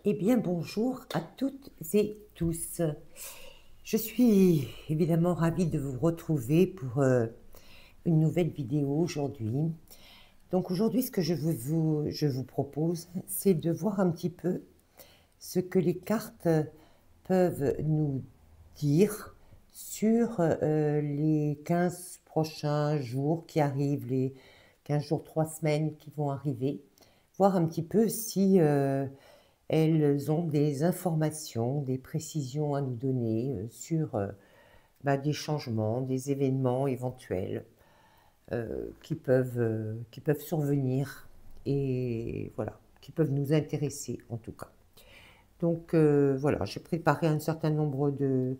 Eh bien, bonjour à toutes et tous. Je suis évidemment ravie de vous retrouver pour une nouvelle vidéo aujourd'hui. Donc aujourd'hui, ce que je vous propose, c'est de voir un petit peu ce que les cartes peuvent nous dire sur les 15 prochains jours qui arrivent, les 15 jours, 3 semaines qui vont arriver. Voir un petit peu si elles ont des informations, des précisions à nous donner sur des changements, des événements éventuels qui peuvent survenir et voilà, qui peuvent nous intéresser en tout cas. Donc voilà, j'ai préparé un certain nombre de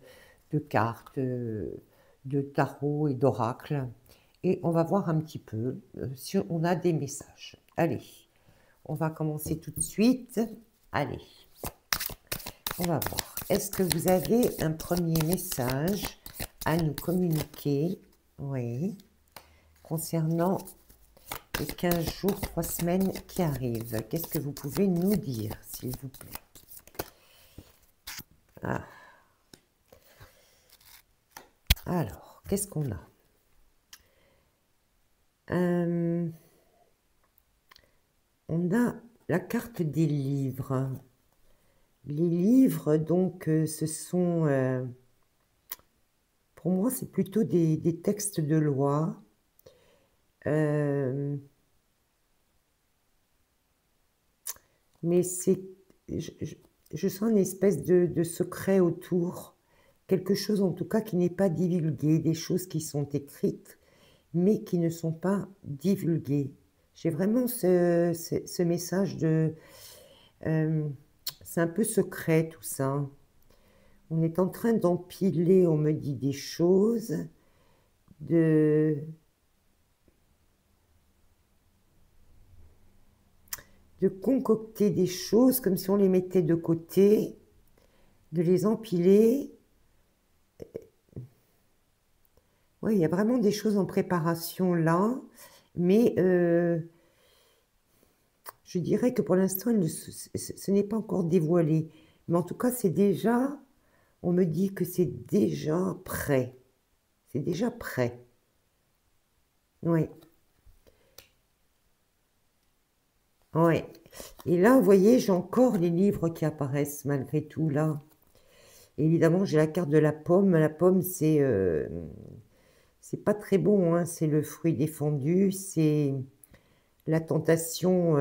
cartes, de tarot et d'oracles et on va voir un petit peu si on a des messages. Allez, on va commencer tout de suite. Allez. On va voir. Est-ce que vous avez un premier message à nous communiquer? Oui. Concernant les 15 jours, 3 semaines qui arrivent. Qu'est-ce que vous pouvez nous dire, s'il vous plaît? Ah. Alors, qu'est-ce qu'on a? On a la carte des livres. Les livres, donc, ce sont... pour moi, c'est plutôt des textes de loi. Mais c'est... Je sens une espèce de secret autour. Quelque chose, en tout cas, qui n'est pas divulgué. Des choses qui sont écrites, mais qui ne sont pas divulguées. J'ai vraiment ce message de... c'est un peu secret, tout ça. On est en train d'empiler, on me dit des choses, de concocter des choses comme si on les mettait de côté, de les empiler. Oui, il y a vraiment des choses en préparation là, mais je dirais que pour l'instant, ce n'est pas encore dévoilé. Mais en tout cas, c'est déjà, on me dit que c'est déjà prêt. C'est déjà prêt. Oui. Oui. Et là, vous voyez, j'ai encore les livres qui apparaissent malgré tout, là. Évidemment, j'ai la carte de la pomme. La pomme, c'est pas très bon, hein. C'est le fruit défendu, c'est la tentation...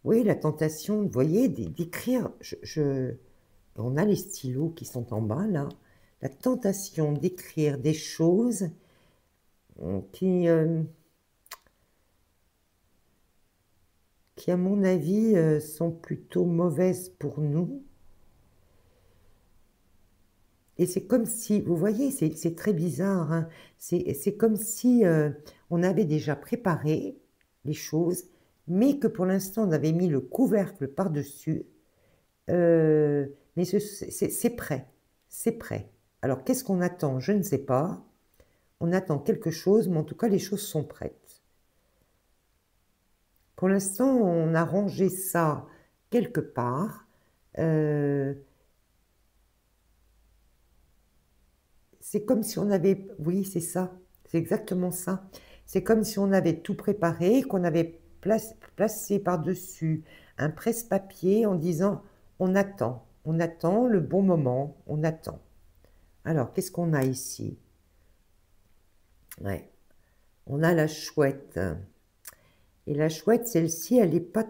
oui, la tentation, vous voyez, d'écrire... On a les stylos qui sont en bas, là. La tentation d'écrire des choses qui, à mon avis, sont plutôt mauvaises pour nous. Et c'est comme si, vous voyez, c'est très bizarre, hein. C'est comme si on avait déjà préparé les choses, mais que pour l'instant, on avait mis le couvercle par-dessus. Mais c'est prêt, c'est prêt. Alors, qu'est-ce qu'on attend? Je ne sais pas. On attend quelque chose, mais en tout cas, les choses sont prêtes. Pour l'instant, on a rangé ça quelque part. C'est comme si on avait... Oui, c'est ça. C'est exactement ça. C'est comme si on avait tout préparé, qu'on avait placé par-dessus un presse-papier en disant « on attend le bon moment, on attend ». Alors, qu'est-ce qu'on a ici? Ouais. On a la chouette. Et la chouette, celle-ci, elle n'est pas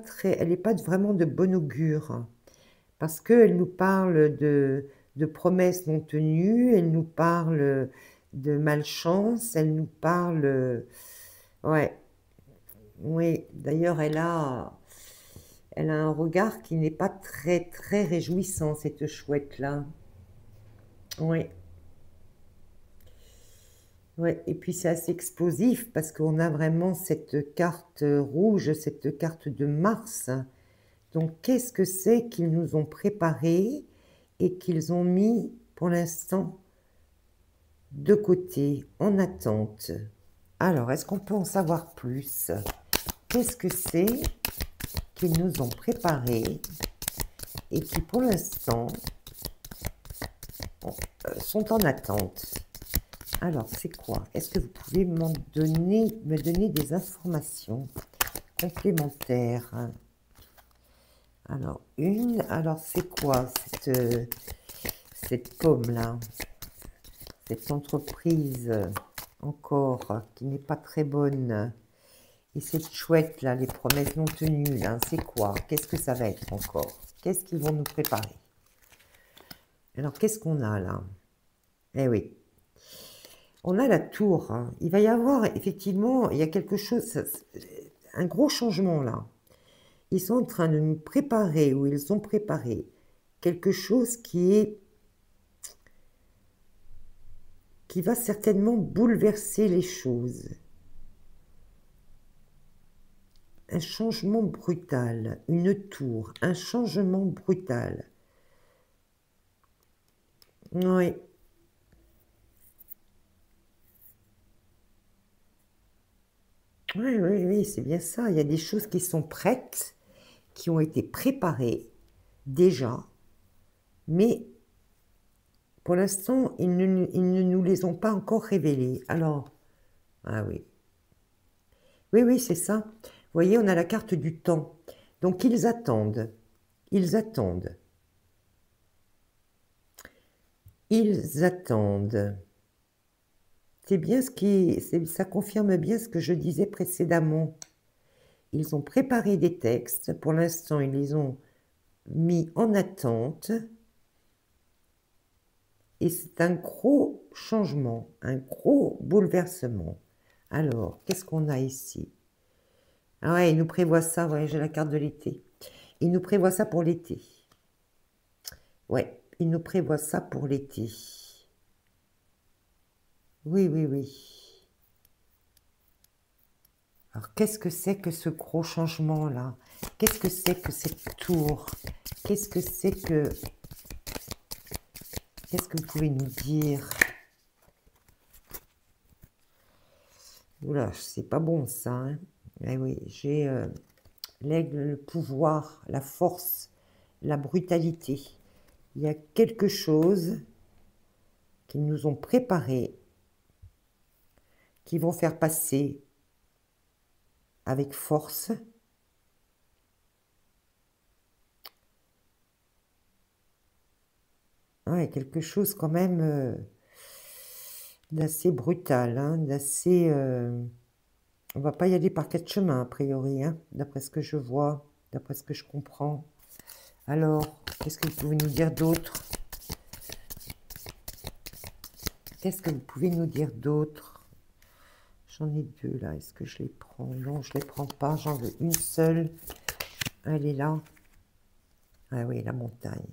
vraiment de bon augure. Parce qu'elle nous parle de promesses non tenues, elle nous parle de malchance, elle nous parle... ouais. Oui, d'ailleurs, elle a un regard qui n'est pas très, très réjouissant, cette chouette-là. Oui. Ouais, et puis c'est assez explosif parce qu'on a vraiment cette carte rouge, cette carte de Mars. Donc, qu'est-ce que c'est qu'ils nous ont préparé et qu'ils ont mis pour l'instant de côté, en attente? Alors, est-ce qu'on peut en savoir plus? Qu'est-ce que c'est qu'ils nous ont préparé et qui pour l'instant sont en attente. Alors, c'est quoi? Est-ce que vous pouvez me donner des informations complémentaires? Alors, alors c'est quoi cette pomme-là? Cette entreprise encore qui n'est pas très bonne. Et cette chouette-là, les promesses non tenues, là, c'est quoi? Qu'est-ce que ça va être encore? Qu'est-ce qu'ils vont nous préparer? Alors, qu'est-ce qu'on a là? Eh oui. On a la tour. Hein. Il va y avoir, effectivement, il y a quelque chose, un gros changement là. Ils sont en train de nous préparer, ou ils ont préparé, quelque chose qui va certainement bouleverser les choses. Un changement brutal, une tour, un changement brutal. Oui. Oui, c'est bien ça. Il y a des choses qui sont prêtes, qui ont été préparées déjà, mais pour l'instant, ils ne nous les ont pas encore révélées. Alors, ah oui. Oui, c'est ça. Vous voyez, on a la carte du temps. Donc, ils attendent. Ils attendent. Ils attendent. C'est bien ça confirme bien ce que je disais précédemment. Ils ont préparé des textes. Pour l'instant, ils les ont mis en attente. Et c'est un gros changement, un gros bouleversement. Alors, qu'est-ce qu'on a ici? Ah ouais, il nous prévoit ça, ouais, j'ai la carte de l'été. Il nous prévoit ça pour l'été. Ouais, il nous prévoit ça pour l'été. Oui. Alors, qu'est-ce que c'est que ce gros changement-là? Qu'est-ce que c'est que cette tour? Qu'est-ce que c'est que... Qu'est-ce que vous pouvez nous dire? Oula, c'est pas bon ça. Hein. Eh oui, j'ai l'aigle, le pouvoir, la force, la brutalité. Il y a quelque chose qu'ils nous ont préparé, qui vont faire passer avec force. Ouais, quelque chose quand même d'assez brutal, hein, d'assez... on va pas y aller par quatre chemins, a priori, hein, d'après ce que je vois, d'après ce que je comprends. Alors, qu'est-ce que vous pouvez nous dire d'autre? Qu'est-ce que vous pouvez nous dire d'autre? J'en ai deux, là. Est-ce que je les prends? Non, je les prends pas. J'en veux une seule. Elle est là. Ah oui, la montagne.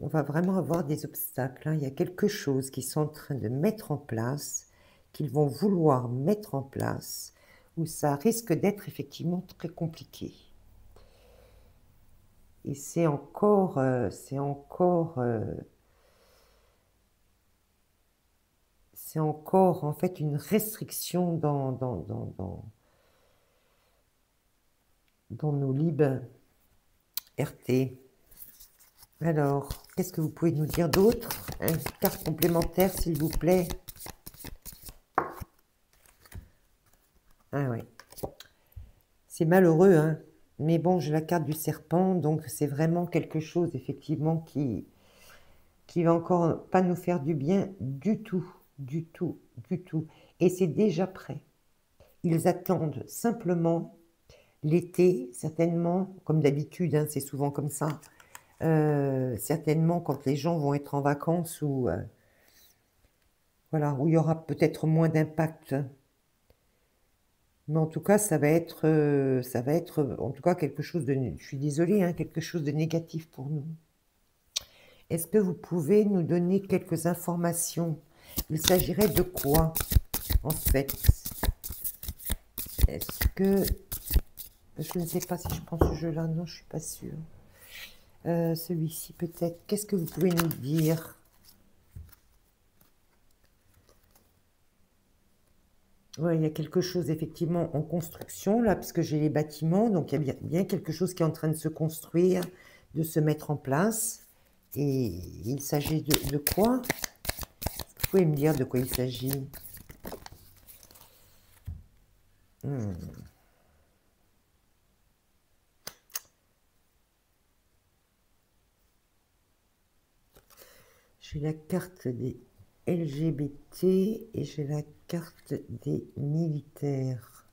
On va vraiment avoir des obstacles. Hein. Il y a quelque chose qu'ils sont en train de mettre en place, qu'ils vont vouloir mettre en place, où ça risque d'être effectivement très compliqué. Et c'est encore en fait une restriction dans nos libertés. Alors, qu'est-ce que vous pouvez nous dire d'autre? Une carte complémentaire, s'il vous plaît. Ah ouais. C'est malheureux, hein. Mais bon, j'ai la carte du serpent, donc c'est vraiment quelque chose, effectivement, qui va encore pas nous faire du bien du tout. Et c'est déjà prêt. Ils attendent simplement l'été, certainement, comme d'habitude, hein, c'est souvent comme ça. Certainement quand les gens vont être en vacances ou voilà, où il y aura peut-être moins d'impact. Mais en tout cas, ça va être en tout cas quelque chose de... Je suis désolée, hein, quelque chose de négatif pour nous. Est-ce que vous pouvez nous donner quelques informations? Il s'agirait de quoi, en fait? Est-ce que... Je ne sais pas si je prends ce jeu-là. Non, je suis pas sûre. Celui-ci, peut-être. Qu'est-ce que vous pouvez nous dire? Ouais, il y a quelque chose effectivement en construction là, parce que j'ai les bâtiments, donc il y a bien quelque chose qui est en train de se construire, de se mettre en place. Et il s'agit de quoi? Vous pouvez me dire de quoi il s'agit? J'ai la carte des LGBT et j'ai la carte des militaires.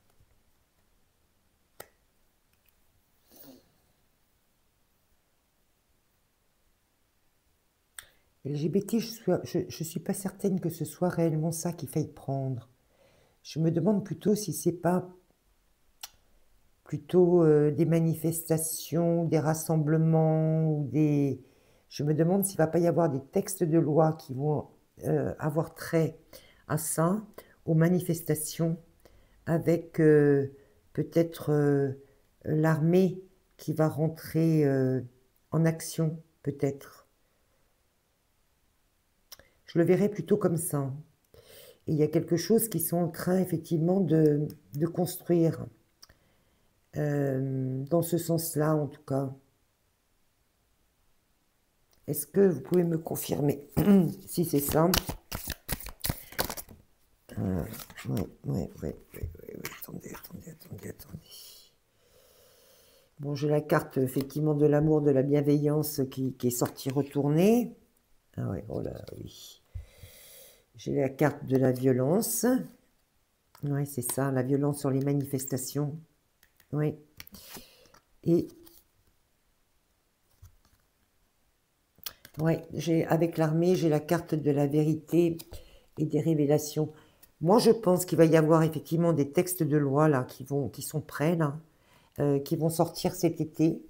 LGBT, je suis pas certaine que ce soit réellement ça qu'il faille prendre. Je me demande plutôt si c'est pas plutôt des manifestations, des rassemblements ou des... Je me demande s'il ne va pas y avoir des textes de loi qui vont avoir trait à ça, aux manifestations, avec peut-être l'armée qui va rentrer en action, peut-être. Je le verrais plutôt comme ça. Et il y a quelque chose qui sont en train, effectivement, de construire. Dans ce sens-là, en tout cas. Est-ce que vous pouvez me confirmer si c'est ça? Ouais. Attendez. Bon, j'ai la carte, effectivement, de l'amour, de la bienveillance qui est sortie retournée. Ah ouais, oh là, oui. J'ai la carte de la violence. Oui, c'est ça, la violence sur les manifestations. Oui. Et ouais, avec l'armée, j'ai la carte de la vérité et des révélations. Moi, je pense qu'il va y avoir effectivement des textes de loi là qui sont prêts là, qui vont sortir cet été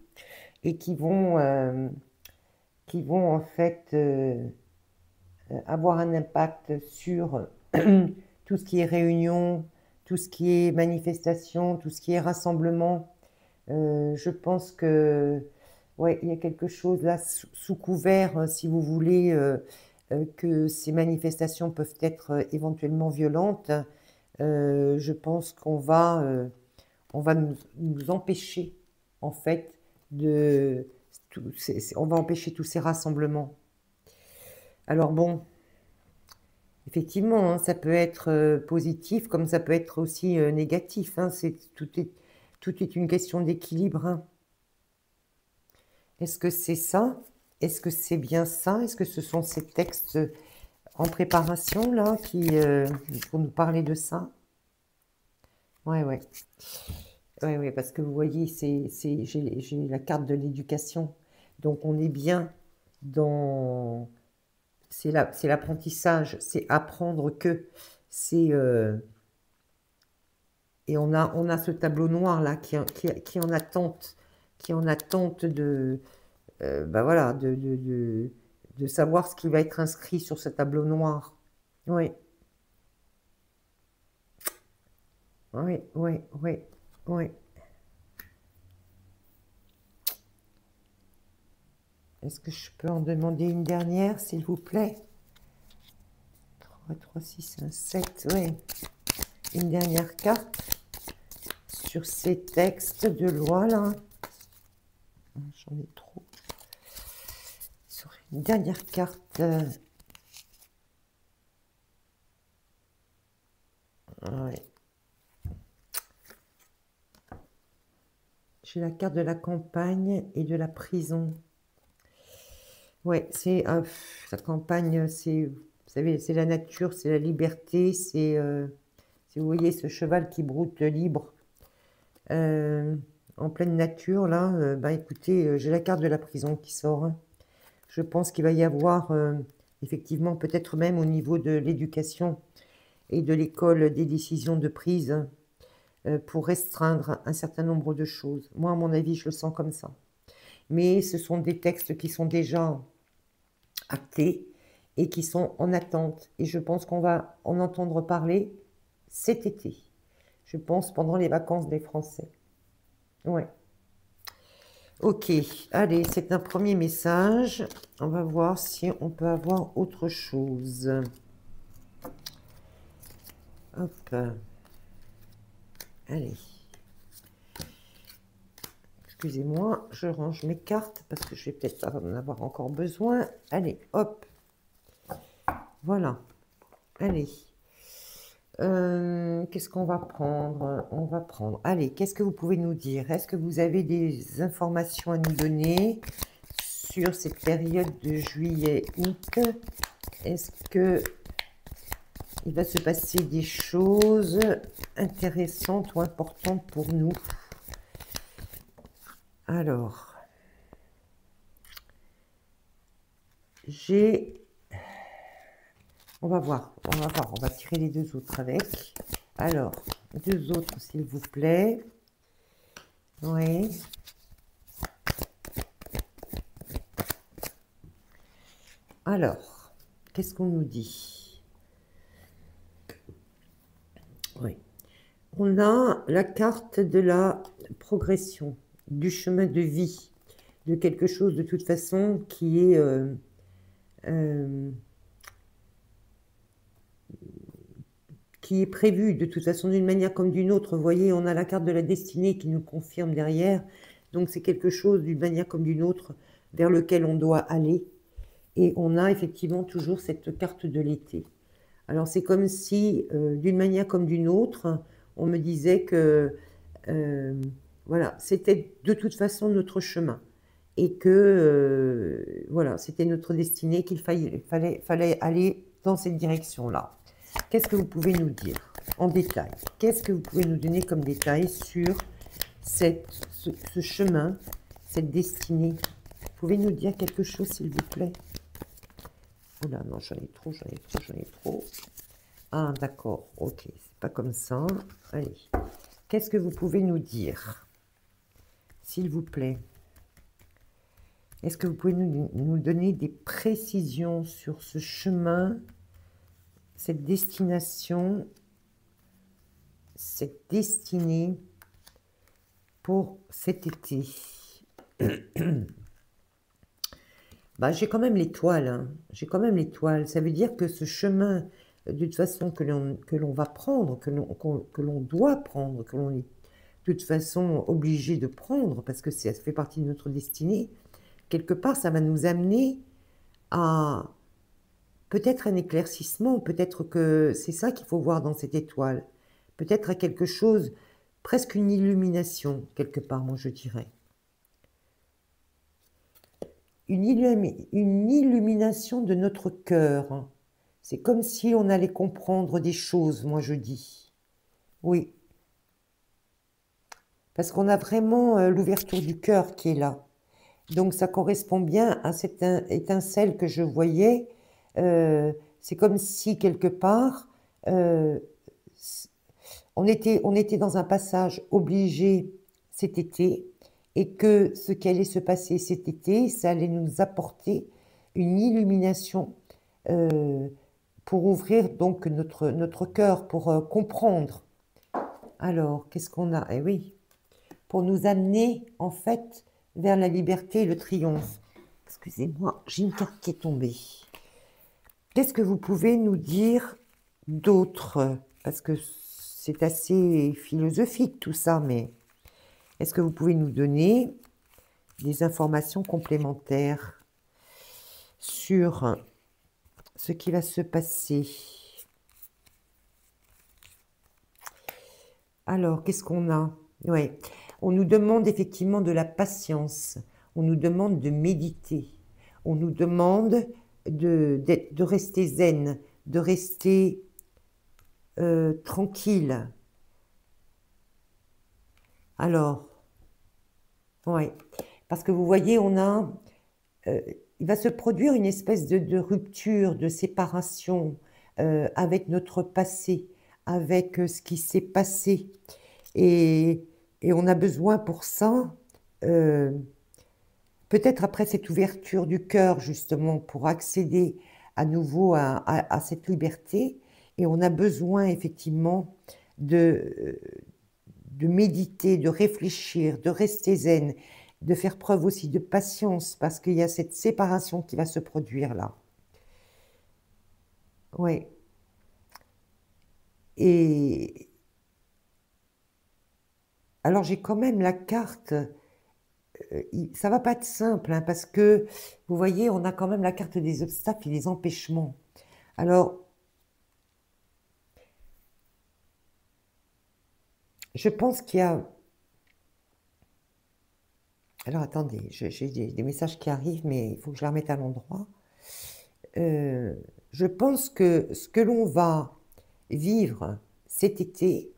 et qui vont en fait avoir un impact sur tout ce qui est réunion, tout ce qui est manifestation, tout ce qui est rassemblement. Je pense que ouais, il y a quelque chose là sous couvert, si vous voulez, que ces manifestations peuvent être éventuellement violentes. Je pense on va nous empêcher, en fait, on va empêcher tous ces rassemblements. Alors bon, effectivement, hein, ça peut être positif comme ça peut être aussi négatif. Hein, tout est une question d'équilibre. Hein. Est-ce que c'est ça? Est-ce que c'est bien ça? Est-ce que ce sont ces textes en préparation, là, pour nous parler de ça? Ouais, parce que vous voyez, j'ai la carte de l'éducation. Donc, on est bien dans... C'est l'apprentissage, c'est apprendre que. Et on a ce tableau noir, là, qui est en attente, de... bah voilà, de savoir ce qui va être inscrit sur ce tableau noir. Oui, oui. Est-ce que je peux en demander une dernière, s'il vous plaît? 3, 6, 1, 7, oui. Une dernière carte sur ces textes de loi, là. J'en ai trop. Sur une dernière carte... ouais. J'ai la carte de la campagne et de la prison. Ouais, c'est la campagne, c'est, vous savez, c'est la nature, c'est la liberté, c'est, si vous voyez ce cheval qui broute libre en pleine nature, là, bah écoutez, j'ai la carte de la prison qui sort. Hein. Je pense qu'il va y avoir, effectivement, peut-être même au niveau de l'éducation et de l'école, des décisions de prise pour restreindre un certain nombre de choses. Moi, à mon avis, je le sens comme ça. Mais ce sont des textes qui sont déjà actés et qui sont en attente. Et je pense qu'on va en entendre parler cet été. Je pense pendant les vacances des Français. Ouais. Ok, allez, c'est un premier message. On va voir si on peut avoir autre chose. Hop. Allez. Excusez-moi, je range mes cartes parce que je vais peut-être pas en avoir encore besoin. Allez, hop. Voilà. Allez. Qu'est-ce qu'on va prendre? On va prendre. Allez, qu'est-ce que vous pouvez nous dire? Est-ce que vous avez des informations à nous donner sur cette période de juillet-août? Est-ce que il va se passer des choses intéressantes ou importantes pour nous? Alors, on va voir, on va tirer les deux autres avec. Alors, deux autres, s'il vous plaît. Oui. Alors, qu'est-ce qu'on nous dit? Oui. On a la carte de la progression, du chemin de vie, de quelque chose de toute façon qui est prévu de toute façon d'une manière comme d'une autre. Vous voyez, on a la carte de la destinée qui nous confirme derrière. Donc c'est quelque chose d'une manière comme d'une autre vers lequel on doit aller. Et on a effectivement toujours cette carte de l'été. Alors c'est comme si, d'une manière comme d'une autre, on me disait que voilà, c'était de toute façon notre chemin. Et que voilà, c'était notre destinée, qu'il fallait aller dans cette direction-là. Qu'est-ce que vous pouvez nous dire en détail? Qu'est-ce que vous pouvez nous donner comme détail sur ce chemin, cette destinée? Vous pouvez nous dire quelque chose, s'il vous plaît? Oh là, non, j'en ai trop. Ah, d'accord, ok, c'est pas comme ça. Allez, qu'est-ce que vous pouvez nous dire, s'il vous plaît? Est-ce que vous pouvez nous donner des précisions sur ce chemin, cette destination, cette destinée pour cet été? Bah, j'ai quand même l'étoile, hein. J'ai quand même l'étoile. Ça veut dire que ce chemin, de toute façon, que l'on va prendre, que l'on doit prendre, que l'on est de toute façon obligé de prendre, parce que ça fait partie de notre destinée, quelque part, ça va nous amener à peut-être un éclaircissement, peut-être que c'est ça qu'il faut voir dans cette étoile, peut-être à quelque chose, presque une illumination, quelque part, moi je dirais. Une illumination de notre cœur. C'est comme si on allait comprendre des choses, moi je dis. Oui. Parce qu'on a vraiment l'ouverture du cœur qui est là. Donc ça correspond bien à cette étincelle que je voyais. C'est comme si quelque part, on était dans un passage obligé cet été, et que ce qui allait se passer cet été, ça allait nous apporter une illumination pour ouvrir donc notre cœur, pour comprendre. Alors, qu'est-ce qu'on a? Eh oui, pour nous amener en fait vers la liberté et le triomphe. Excusez-moi, j'ai une carte qui est tombée. Qu'est-ce que vous pouvez nous dire d'autre? Parce que c'est assez philosophique tout ça, mais est-ce que vous pouvez nous donner des informations complémentaires sur ce qui va se passer? Alors, qu'est-ce qu'on a? Ouais. On nous demande effectivement de la patience, on nous demande de méditer, on nous demande de rester zen, de rester tranquille. Alors, ouais, parce que vous voyez, il va se produire une espèce de rupture, de séparation avec notre passé, avec ce qui s'est passé. Et on a besoin pour ça, peut-être après cette ouverture du cœur, justement, pour accéder à nouveau à cette liberté. Et on a besoin, effectivement, de méditer, de réfléchir, de rester zen, de faire preuve aussi de patience, parce qu'il y a cette séparation qui va se produire là. Oui. Et Alors, j'ai quand même la carte, ça va pas être simple, hein, parce que, vous voyez, on a quand même la carte des obstacles et des empêchements. Alors, je pense qu'il y a... Alors, attendez, j'ai des messages qui arrivent, mais il faut que je la remette à l'endroit. Je pense que ce que l'on va vivre cet été,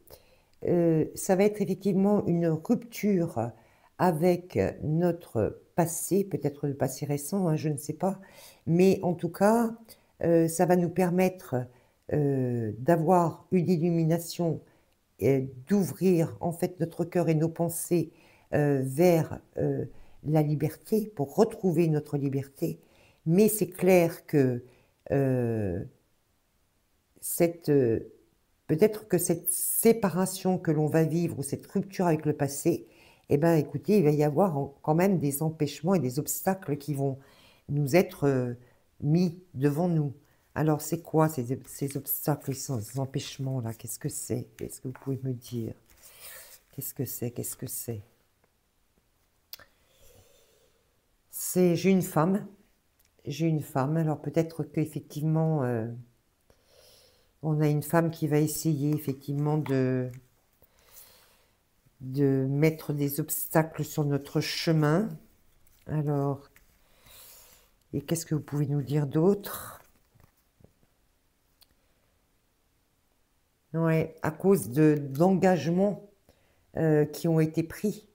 ça va être effectivement une rupture avec notre passé, peut-être le passé récent, hein, je ne sais pas, mais en tout cas, ça va nous permettre d'avoir une illumination, d'ouvrir en fait notre cœur et nos pensées vers la liberté, pour retrouver notre liberté. Mais c'est clair que euh, cette, peut-être que cette séparation que l'on va vivre ou cette rupture avec le passé, eh ben, écoutez, il va y avoir quand même des empêchements et des obstacles qui vont nous être mis devant nous. Alors, c'est quoi ces obstacles, ces empêchements-là? Qu'est-ce que c'est? Est-ce que vous pouvez me dire? Qu'est-ce que c'est? Qu'est-ce que c'est? J'ai une femme. J'ai une femme. Alors, peut-être qu'effectivement, on a une femme qui va essayer effectivement de mettre des obstacles sur notre chemin. Alors, et qu'est-ce que vous pouvez nous dire d'autre? Ouais, à cause d'engagements qui ont été pris.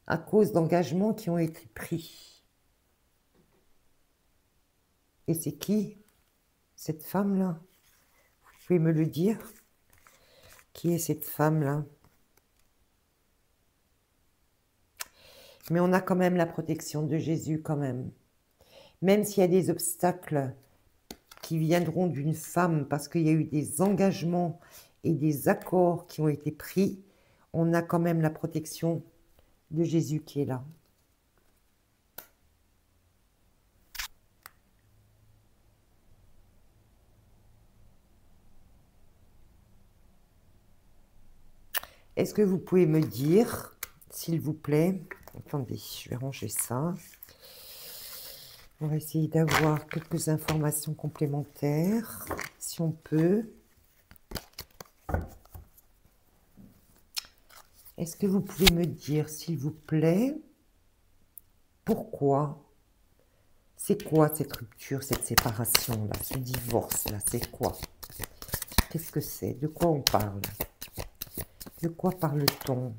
À cause d'engagements qui ont été pris. Et c'est qui, cette femme-là? Vous pouvez me le dire? Qui est cette femme-là? Mais on a quand même la protection de Jésus, quand même. Même s'il y a des obstacles qui viendront d'une femme, parce qu'il y a eu des engagements et des accords qui ont été pris, on a quand même la protection de Jésus qui est là. Est-ce que vous pouvez me dire, s'il vous plaît, attendez, je vais ranger ça. On va essayer d'avoir quelques informations complémentaires, si on peut. Est-ce que vous pouvez me dire, s'il vous plaît, pourquoi? C'est quoi cette rupture, cette séparation-là, ce divorce-là, c'est quoi? Qu'est-ce que c'est? De quoi on parle? De quoi parle-t-on?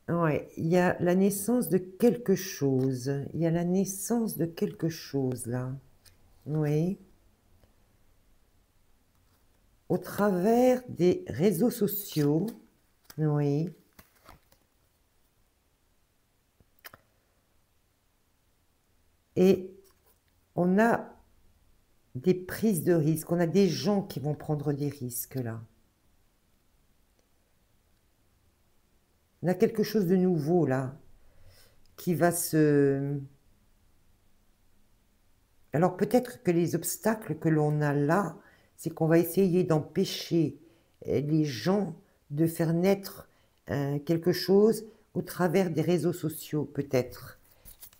Ouais, il y a la naissance de quelque chose. Il y a la naissance de quelque chose, là. Oui. Au travers des réseaux sociaux. Oui. Et on a des prises de risques. On a des gens qui vont prendre des risques, là. On a quelque chose de nouveau, là, qui va se... Alors peut-être que les obstacles que l'on a là, c'est qu'on va essayer d'empêcher les gens de faire naître quelque chose au travers des réseaux sociaux, peut-être.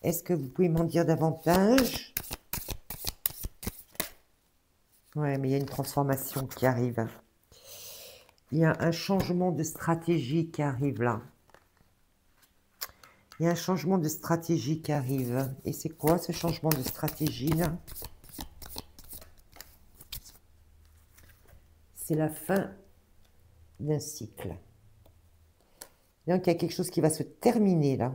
Est-ce que vous pouvez m'en dire davantage? Ouais, mais il y a une transformation qui arrive. Il y a un changement de stratégie qui arrive là. Il y a un changement de stratégie qui arrive. Et c'est quoi ce changement de stratégie là? C'est la fin d'un cycle. Donc il y a quelque chose qui va se terminer là.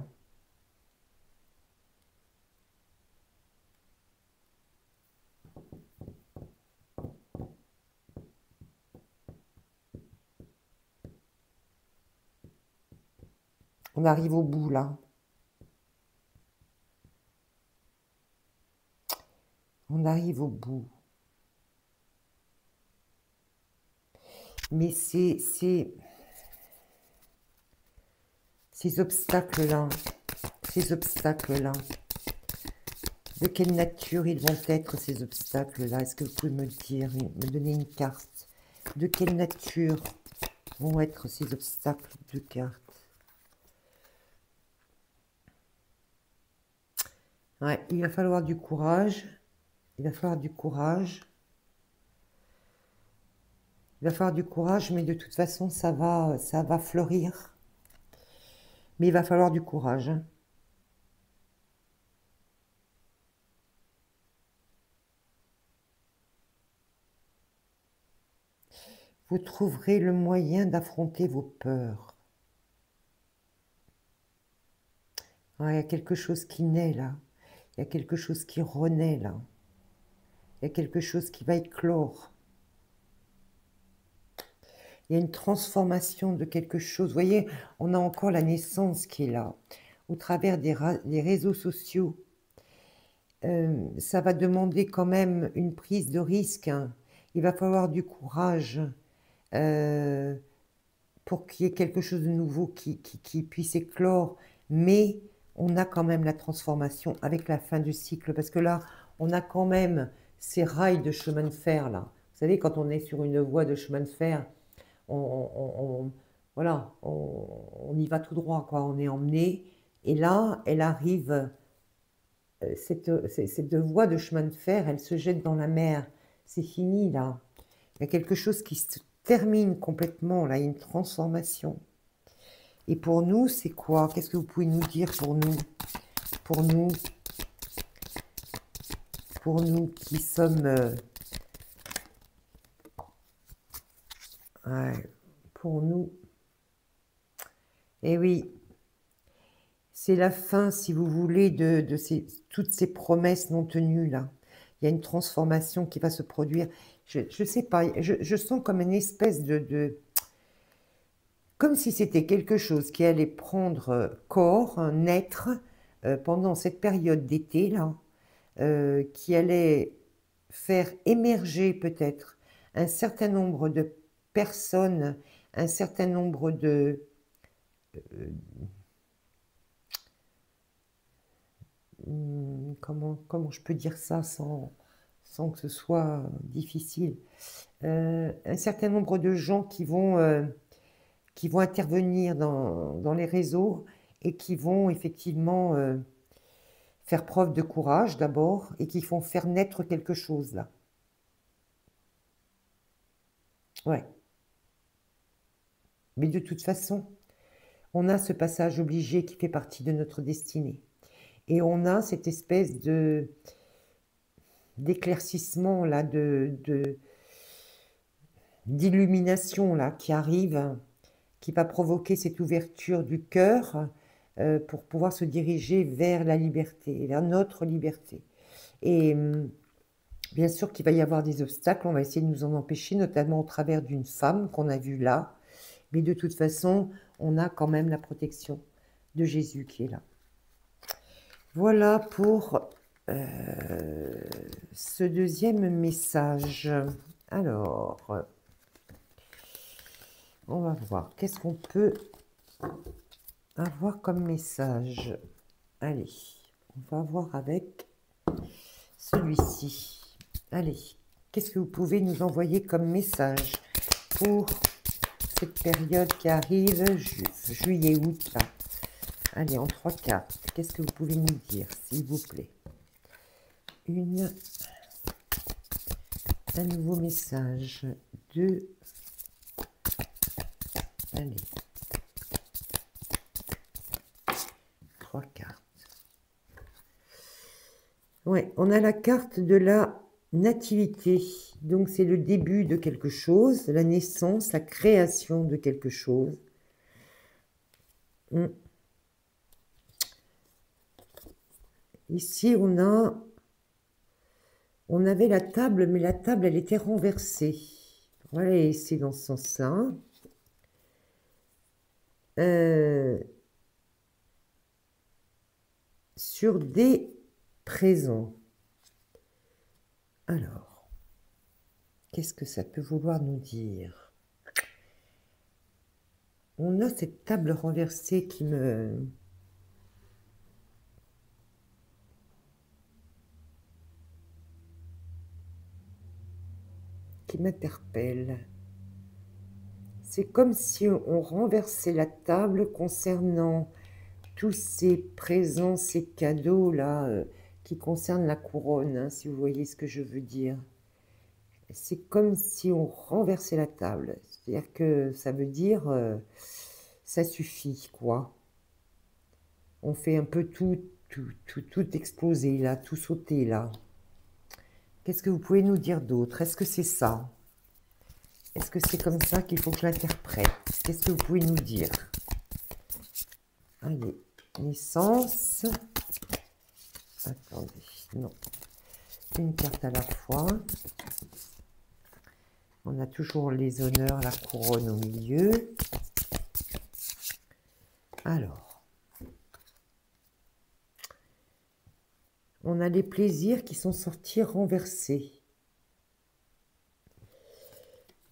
On arrive au bout là. On arrive au bout. Mais ces obstacles-là, de quelle nature ils vont être ces obstacles-là? Est-ce que vous pouvez me dire, me donner une carte? De quelle nature vont être ces obstacles de cartes? Ouais, il va falloir du courage. Il va falloir du courage. Il va falloir du courage, mais de toute façon, ça va fleurir. Mais il va falloir du courage, hein. Vous trouverez le moyen d'affronter vos peurs. Ouais, il y a quelque chose qui naît là. Il y a quelque chose qui renaît là. Il y a quelque chose qui va éclore. Il y a une transformation de quelque chose. Vous voyez, on a encore la naissance qui est là. Au travers des réseaux sociaux, ça va demander quand même une prise de risque, hein. Il va falloir du courage pour qu'il y ait quelque chose de nouveau qui puisse éclore. Mais on a quand même la transformation avec la fin du cycle. Parce que là, on a quand même ces rails de chemin de fer, là. Vous savez, quand on est sur une voie de chemin de fer, voilà, on y va tout droit, quoi. On est emmené. Et là, elle arrive, cette voie de chemin de fer, elle se jette dans la mer. C'est fini, là. Il y a quelque chose qui se termine complètement, là. Il y a une transformation. Et pour nous, c'est quoi? Qu'est-ce que vous pouvez nous dire pour nous? Pour nous qui sommes... ouais, pour nous... Eh oui, c'est la fin, si vous voulez, de toutes ces promesses non tenues, là. Il y a une transformation qui va se produire. Je ne sais pas, je sens comme une espèce comme si c'était quelque chose qui allait prendre corps, naître, pendant cette période d'été, là, qui allait faire émerger peut-être un certain nombre de personnes, un certain nombre de... comment je peux dire ça sans que ce soit difficile? Un certain nombre de gens qui vont intervenir dans les réseaux et qui vont effectivement faire preuve de courage d'abord et qui font faire naître quelque chose là. Ouais. Mais de toute façon, on a ce passage obligé qui fait partie de notre destinée. Et on a cette espèce d'éclaircissement là, d'illumination là qui arrive, qui va provoquer cette ouverture du cœur pour pouvoir se diriger vers la liberté, vers notre liberté. Et bien sûr qu'il va y avoir des obstacles, on va essayer de nous en empêcher, notamment au travers d'une femme qu'on a vue là. Mais de toute façon, on a quand même la protection de Jésus qui est là. Voilà pour ce deuxième message. Alors, on va voir. Qu'est-ce qu'on peut avoir comme message? Allez, on va voir avec celui-ci. Allez, qu'est-ce que vous pouvez nous envoyer comme message pour cette période qui arrive, juillet, août, là. Allez, en 3 cartes, qu'est-ce que vous pouvez nous dire, s'il vous plaît? Un nouveau message. 2. Allez. 3 cartes. Ouais, on a la carte de la nativité. Donc, c'est le début de quelque chose, la naissance, la création de quelque chose. Ici, on avait la table, mais la table, elle était renversée. Voilà, et c'est dans ce sens-là. Sur des présents. Alors, qu'est-ce que ça peut vouloir nous dire? On a cette table renversée qui m'interpelle. C'est comme si on renversait la table concernant tous ces présents, ces cadeaux-là, qui concernent la couronne, hein, si vous voyez ce que je veux dire. C'est comme si on renversait la table. C'est-à-dire que ça veut dire, ça suffit, quoi. On fait un peu tout exploser, là, tout sauter, là. Qu'est-ce que vous pouvez nous dire d'autre? Est-ce que c'est ça? Est-ce que c'est comme ça qu'il faut que je l'interprète? Qu'est-ce que vous pouvez nous dire? Allez, naissance. Attendez, non. Une carte à la fois. On a toujours les honneurs, la couronne au milieu. Alors, on a les plaisirs qui sont sortis renversés.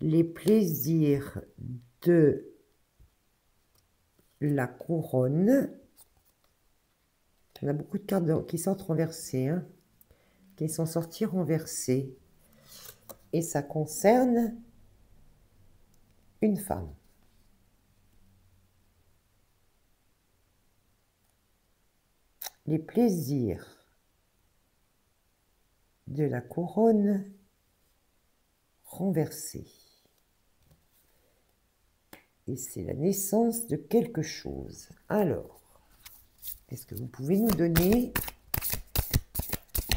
Les plaisirs de la couronne. On a beaucoup de cartes qui sortent renversées, hein, qui sont sorties renversées. Et ça concerne une femme. Les plaisirs de la couronne renversée. Et c'est la naissance de quelque chose. Alors, est-ce que vous pouvez nous donner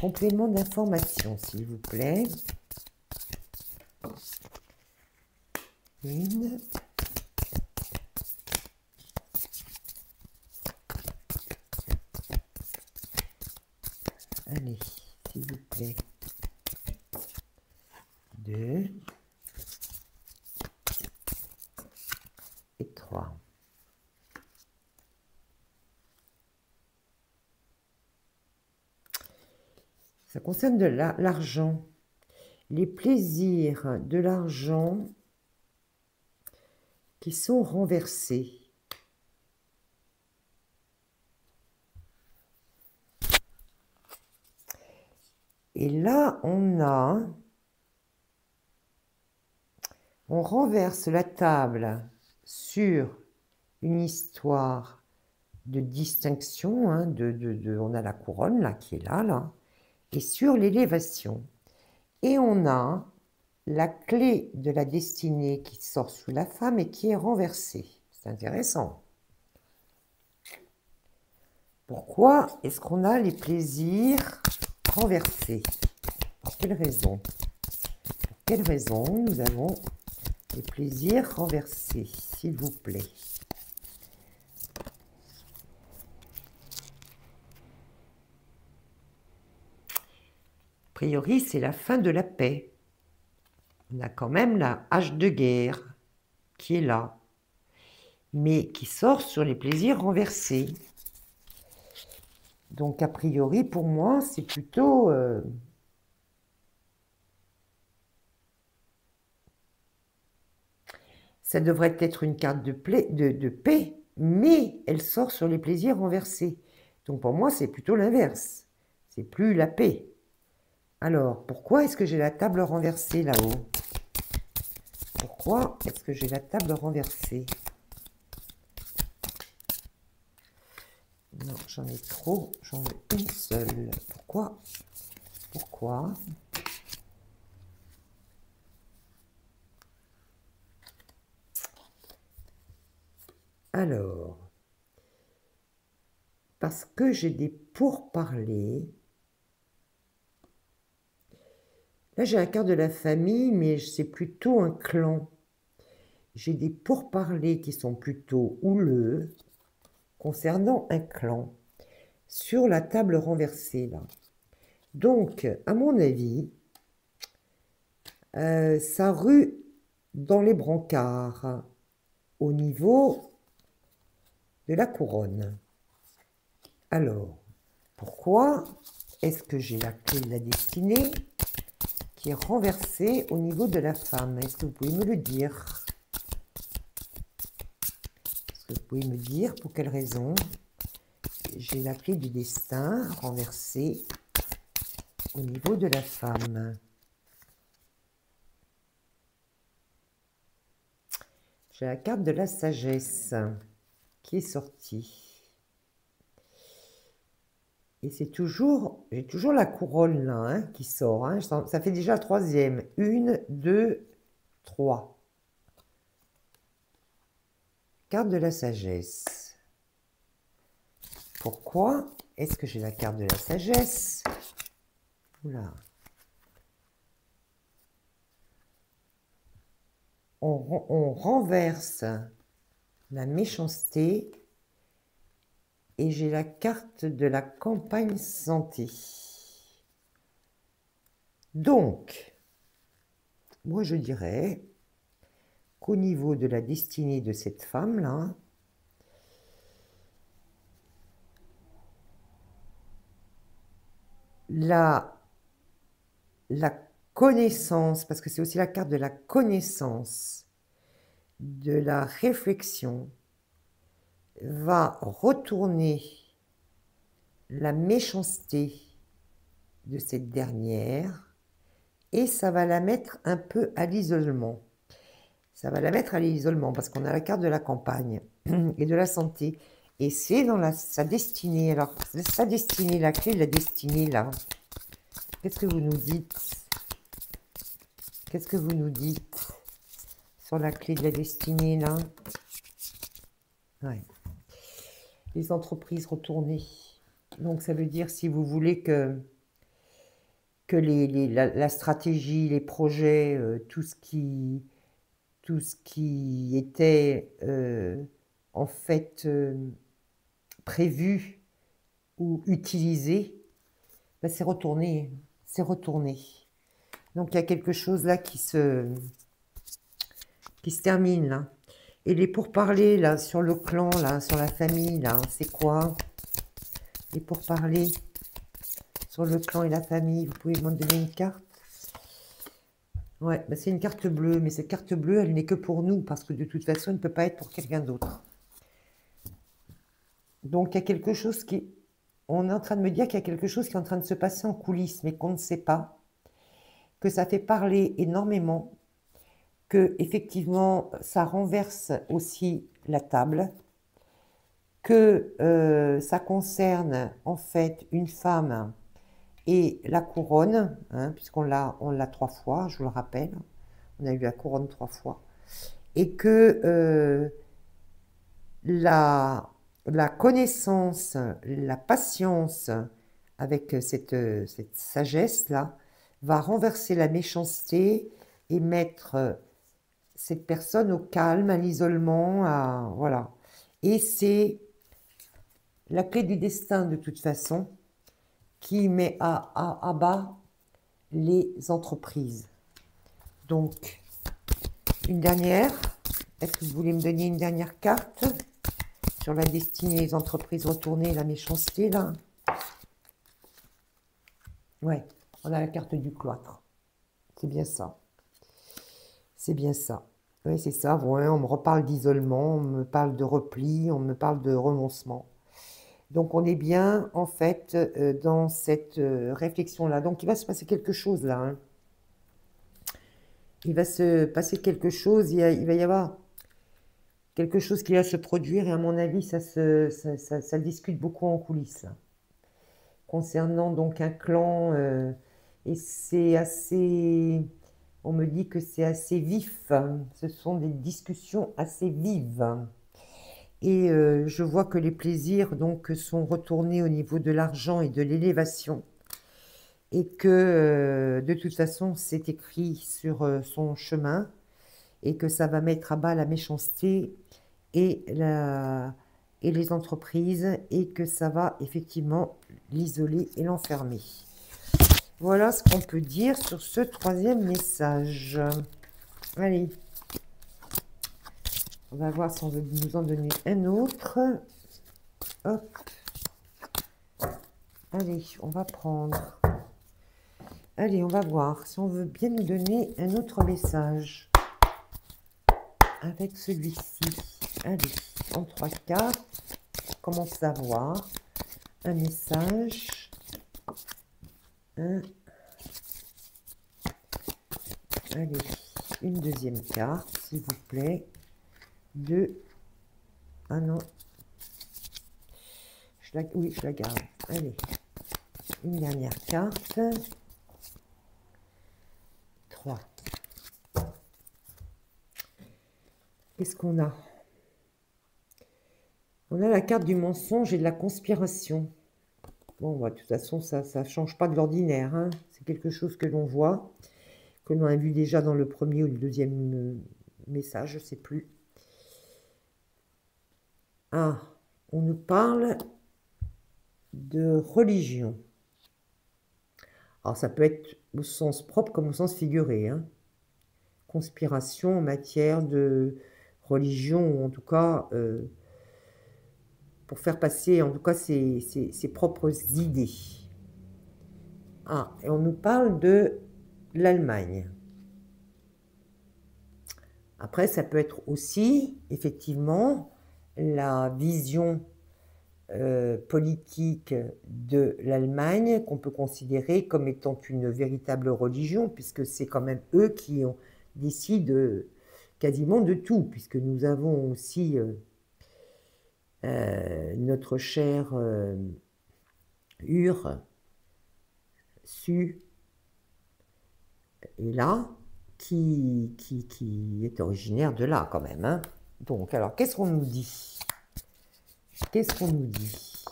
complément d'information, s'il vous plaît? Une. Allez, s'il vous plaît. 2. Et 3. Ça concerne de l'argent. Les plaisirs de l'argent qui sont renversés. Et là, on renverse la table sur une histoire de distinction, hein, on a la couronne là qui est là, et sur l'élévation. Et on a la clé de la destinée qui sort sous la femme et qui est renversée. C'est intéressant. Pourquoi est-ce qu'on a les plaisirs renversés? Pour quelle raison? Pour quelle raison nous avons les plaisirs renversés, s'il vous plaît? A priori, c'est la fin de la paix. On a quand même la hache de guerre qui est là, mais qui sort sur les plaisirs renversés. Donc, a priori, pour moi, c'est plutôt... ça devrait être une carte de paix, mais elle sort sur les plaisirs renversés. Donc, pour moi, c'est plutôt l'inverse. C'est plus la paix. Alors, pourquoi est-ce que j'ai la table renversée là-haut? Pourquoi est-ce que j'ai la table renversée? Non, j'en ai trop, j'en veux une seule. Pourquoi? Pourquoi? Alors, parce que j'ai des pourparlers. Là, j'ai la carte de la famille, mais c'est plutôt un clan. J'ai des pourparlers qui sont plutôt houleux concernant un clan sur la table renversée, là. Donc, à mon avis, ça rue dans les brancards au niveau de la couronne. Alors, pourquoi est-ce que j'ai la clé de la destinée qui est renversée au niveau de la femme? Est-ce que vous pouvez me le dire? Est-ce que vous pouvez me dire pour quelle raison j'ai la clé du destin renversée au niveau de la femme? J'ai la carte de la sagesse qui est sortie. Et c'est toujours, j'ai toujours la couronne là, hein, qui sort. Hein. Ça fait déjà la troisième. 1, 2, 3. Carte de la sagesse. Pourquoi est-ce que j'ai la carte de la sagesse? Oula. On renverse la méchanceté et j'ai la carte de la campagne santé. Donc, moi je dirais qu'au niveau de la destinée de cette femme-là, la connaissance, parce que c'est aussi la carte de la connaissance, de la réflexion, va retourner la méchanceté de cette dernière et ça va la mettre un peu à l'isolement. Ça va la mettre à l'isolement parce qu'on a la carte de la campagne et de la santé. Et c'est dans sa destinée. Alors, sa destinée, la clé de la destinée, là. Qu'est-ce que vous nous dites? Qu'est-ce que vous nous dites sur la clé de la destinée, là? Ouais. Les entreprises retournées. Donc, ça veut dire, si vous voulez que la stratégie, les projets, tout ce qui était en fait prévu ou utilisé, ben, c'est retourné. C'est retourné. Donc, il y a quelque chose là qui se termine, là. Et les pourparlers, là, sur le clan, là, sur la famille, là, c'est quoi? Les pourparlers sur le clan et la famille, vous pouvez m'en donner une carte? Ouais, bah c'est une carte bleue, mais cette carte bleue, elle n'est que pour nous, parce que de toute façon, elle ne peut pas être pour quelqu'un d'autre. Donc, il y a quelque chose qui... On est en train de me dire qu'il y a quelque chose qui est en train de se passer en coulisses, mais qu'on ne sait pas, que ça fait parler énormément, que effectivement, ça renverse aussi la table, que ça concerne en fait une femme et la couronne, hein, puisqu'on l'a 3 fois, je vous le rappelle, on a eu la couronne 3 fois, et que la connaissance, la patience avec cette sagesse-là va renverser la méchanceté et mettre cette personne au calme, à l'isolement, voilà. Et c'est la clé du destin de toute façon qui met à bas les entreprises. Donc, une dernière. Est-ce que vous voulez me donner une dernière carte sur la destinée des entreprises retournées, la méchanceté, là? Ouais, on a la carte du cloître. C'est bien ça. C'est bien ça. Oui, c'est ça. Ouais, on me reparle d'isolement, on me parle de repli, on me parle de renoncement. Donc, on est bien, en fait, dans cette réflexion-là. Donc, il va se passer quelque chose, là. Hein. Il va se passer quelque chose, il va y avoir quelque chose qui va se produire, et à mon avis, ça discute beaucoup en coulisses. Là. Concernant donc un clan, et c'est assez... On me dit que c'est assez vif, hein. Ce sont des discussions assez vives. Et je vois que les plaisirs donc sont retournés au niveau de l'argent et de l'élévation. Et que de toute façon, c'est écrit sur son chemin et que ça va mettre à bas la méchanceté et les entreprises et que ça va effectivement l'isoler et l'enfermer. Voilà ce qu'on peut dire sur ce 3e message. Allez. On va voir si on veut nous en donner un autre. Hop. Allez, on va prendre. Allez, on va voir si on veut bien nous donner un autre message. Avec celui-ci. Allez, en 3 cartes. On commence à voir un message. Allez, une deuxième carte, s'il vous plaît. 2. Ah non. Oui, je la garde. Allez. Une dernière carte. 3. Qu'est-ce qu'on a? On a la carte du mensonge et de la conspiration. Bon, bah, de toute façon, ça ne change pas de l'ordinaire. Hein. C'est quelque chose que l'on voit, que l'on a vu déjà dans le premier ou le deuxième message, je ne sais plus. Ah, on nous parle de religion. Alors, ça peut être au sens propre comme au sens figuré. Hein. Conspiration en matière de religion, ou en tout cas, pour faire passer, en tout cas, ses propres idées. Ah, et on nous parle de l'Allemagne. Après, ça peut être aussi, effectivement, la vision politique de l'Allemagne qu'on peut considérer comme étant une véritable religion, puisque c'est quand même eux qui décident quasiment de tout, puisque nous avons aussi notre cher Su est là, qui est originaire de là quand même. Hein. Donc, alors, qu'est-ce qu'on nous dit? Qu'est-ce qu'on nous dit?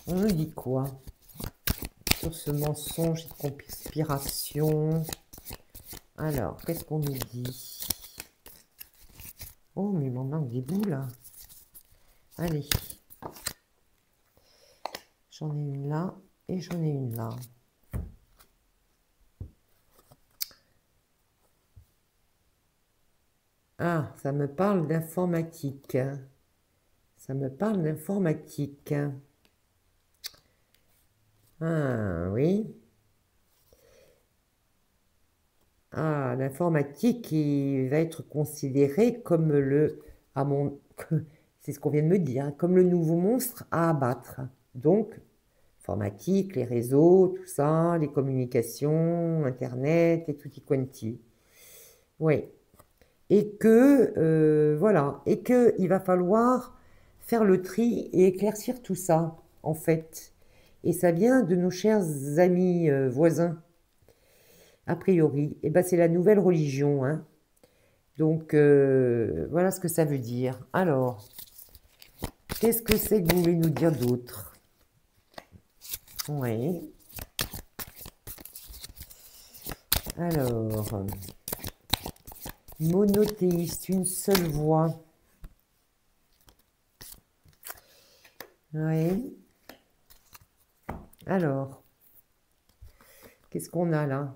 On nous dit quoi sur ce mensonge et conspiration? Alors, qu'est-ce qu'on nous dit? Oh, mais il m'en manque des bouts, là. Allez. J'en ai une là et j'en ai une là. Ah, ça me parle d'informatique. Ça me parle d'informatique. Ah, oui. Ah, l'informatique qui va être considérée comme c'est ce qu'on vient de me dire, comme le nouveau monstre à abattre. Donc, informatique, les réseaux, tout ça, les communications, Internet et tutti quanti. Oui. Et que, voilà, et qu'il va falloir faire le tri et éclaircir tout ça, en fait. Et ça vient de nos chers amis voisins, a priori. Et ben, c'est la nouvelle religion, hein. Donc, voilà ce que ça veut dire. Alors, qu'est-ce que c'est que vous voulez nous dire d'autre? Oui. Alors, monothéiste, une seule voix. Oui. Alors, qu'est-ce qu'on a là?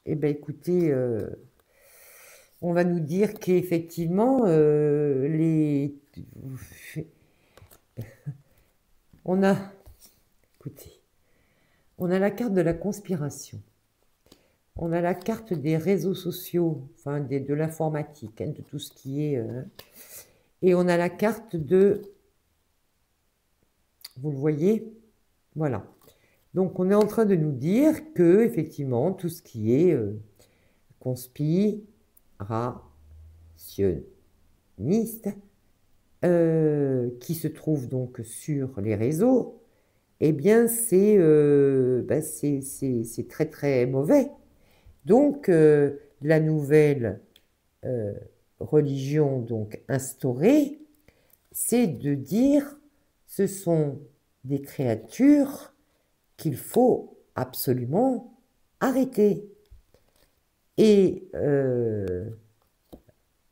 Eh bien, écoutez, on va nous dire qu'effectivement, on a... Écoutez, on a la carte de la conspiration. On a la carte des réseaux sociaux, enfin de l'informatique, hein, de tout ce qui est... et on a la carte de... Vous le voyez? Voilà. Donc, on est en train de nous dire que, effectivement, tout ce qui est conspirationniste, qui se trouve donc sur les réseaux, eh bien, c'est très, très mauvais. Donc, la nouvelle religion donc instaurée, c'est de dire ce sont des créatures qu'il faut absolument arrêter. Et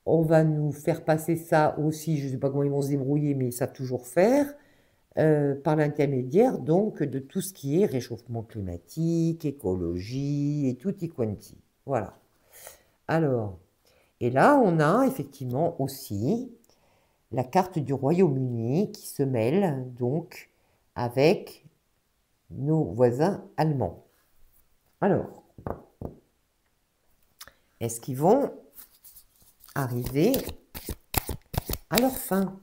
on va nous faire passer ça aussi, je ne sais pas comment ils vont se débrouiller, mais ils savent toujours faire, par l'intermédiaire donc de tout ce qui est réchauffement climatique, écologie et tutti quanti. Voilà. Alors, et là, on a effectivement aussi la carte du Royaume-Uni qui se mêle donc avec nos voisins allemands. Alors, est-ce qu'ils vont arriver à leur fin?